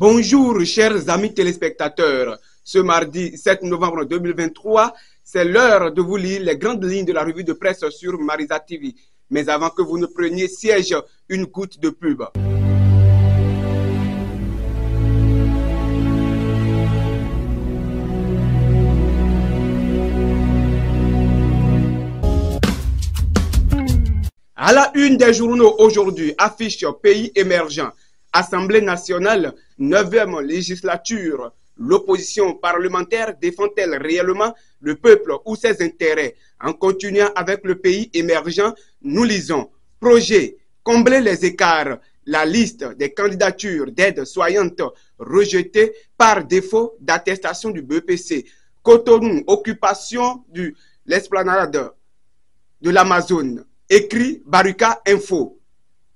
Bonjour chers amis téléspectateurs, ce mardi 7 novembre 2023, c'est l'heure de vous lire les grandes lignes de la revue de presse sur Marisa TV. Mais avant que vous ne preniez siège, une goutte de pub. À la une des journaux aujourd'hui, affiche pays émergent. Assemblée nationale, 9e législature. L'opposition parlementaire défend-elle réellement le peuple ou ses intérêts? En continuant avec le pays émergent, nous lisons projet, combler les écarts. La liste des candidatures d'aide soignante rejetée par défaut d'attestation du BPC. Cotonou, occupation de l'esplanade de l'Amazone. Écrit Baruka Info.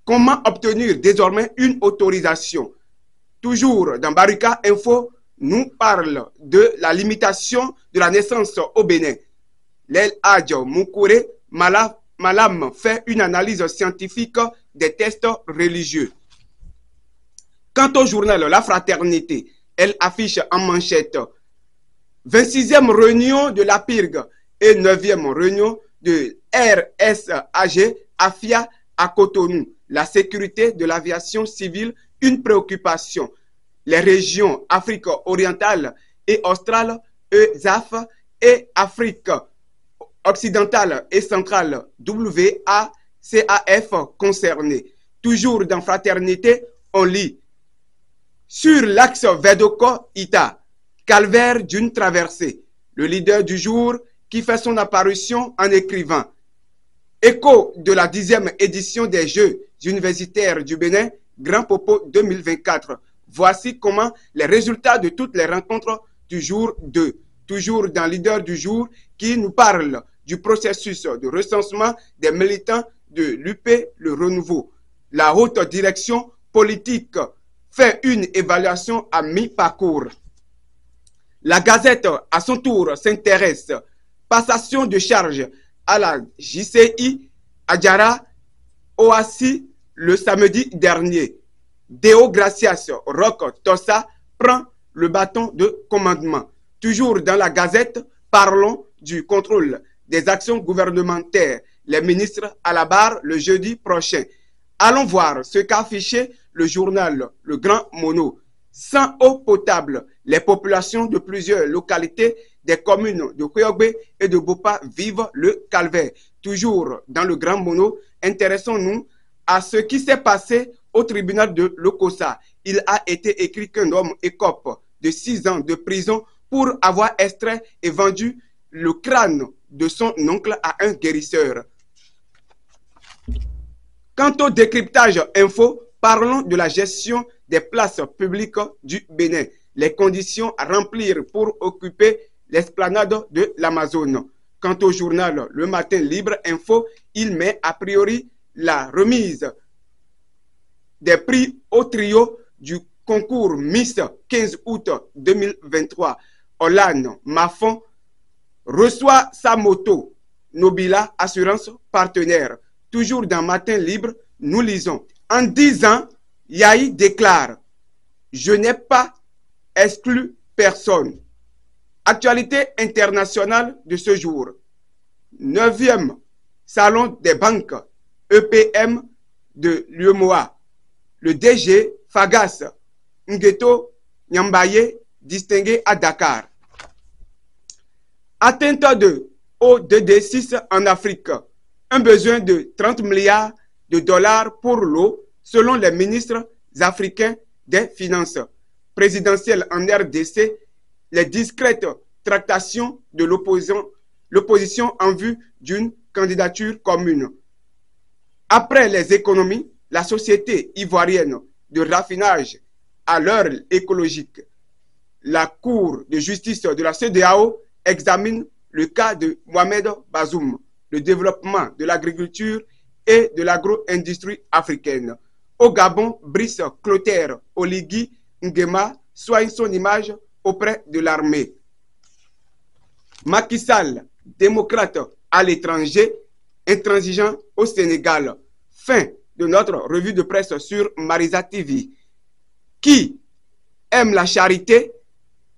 Comment obtenir désormais une autorisation? Toujours dans Baruka Info, nous parle de la limitation de la naissance au Bénin. L'El Hadj Moukouré Malam fait une analyse scientifique des tests religieux. Quant au journal La Fraternité, elle affiche en manchette 26e réunion de la PIRG et 9e réunion de RSAG AFIA à Cotonou. La sécurité de l'aviation civile, une préoccupation. Les régions Afrique orientale et australe, ESAF, et Afrique occidentale et centrale, WACAF concernées. Toujours dans Fraternité, on lit sur l'axe Vedoko-Ita, calvaire d'une traversée. Le leader du jour qui fait son apparition en écrivant. Écho de la 10e édition des Jeux universitaires du Bénin, Grand Popo 2024. Voici comment les résultats de toutes les rencontres du jour 2. Toujours dans Leader du jour qui nous parle du processus de recensement des militants de l'UP Le Renouveau. La haute direction politique fait une évaluation à mi-parcours. La Gazette, à son tour, s'intéresse. Passation de charge à la JCI Adjara Oassi le samedi dernier. Deo Gracias Roque Tossa prend le bâton de commandement. Toujours dans la Gazette, parlons du contrôle des actions gouvernementales. Les ministres à la barre le jeudi prochain. Allons voir ce qu'a affiché le journal Le Grand Mono. Sans eau potable, les populations de plusieurs localités des communes de Kouyogbe et de Bopa vivent le calvaire. Toujours dans le Grand Mono, intéressons-nous à ce qui s'est passé au tribunal de Lokossa. Il a été écrit qu'un homme écope de 6 ans de prison pour avoir extrait et vendu le crâne de son oncle à un guérisseur. Quant au décryptage info, parlons de la gestion des places publiques du Bénin. Les conditions à remplir pour occuper l'esplanade de l'Amazone. Quant au journal Le Matin Libre Info, il met a priori la remise des prix au trio du concours Miss 15 août 2023. Olan Mafon reçoit sa moto. Nobila Assurance Partenaire. Toujours dans Matin Libre, nous lisons. En 10 ans, Yahi déclare « Je n'ai pas exclu personne ». Actualité internationale de ce jour. 9e Salon des banques EPM de l'UEMOA. Le DG Fagas Ngeto Nyambaye distingué à Dakar. Atteinte de ODD6 en Afrique. Un besoin de 30 milliards de dollars pour l'eau selon les ministres africains des Finances. Présidentielle en RDC, les discrètes tractations de l'opposition en vue d'une candidature commune. Après les économies, la société ivoirienne de raffinage à l'heure écologique. La Cour de justice de la CEDEAO examine le cas de Mohamed Bazoum, le développement de l'agriculture et de l'agro-industrie africaine. Au Gabon, Brice Clotaire Oligui Nguema soigne son image auprès de l'armée. Macky Sall, démocrate à l'étranger, intransigeant au Sénégal. Fin de notre revue de presse sur Marisa TV. Qui aime la charité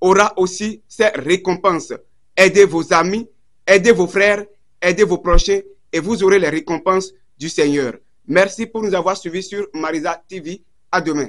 aura aussi ses récompenses. Aidez vos amis, aidez vos frères, aidez vos prochains et vous aurez les récompenses du Seigneur. Merci pour nous avoir suivis sur Marisa TV. À demain.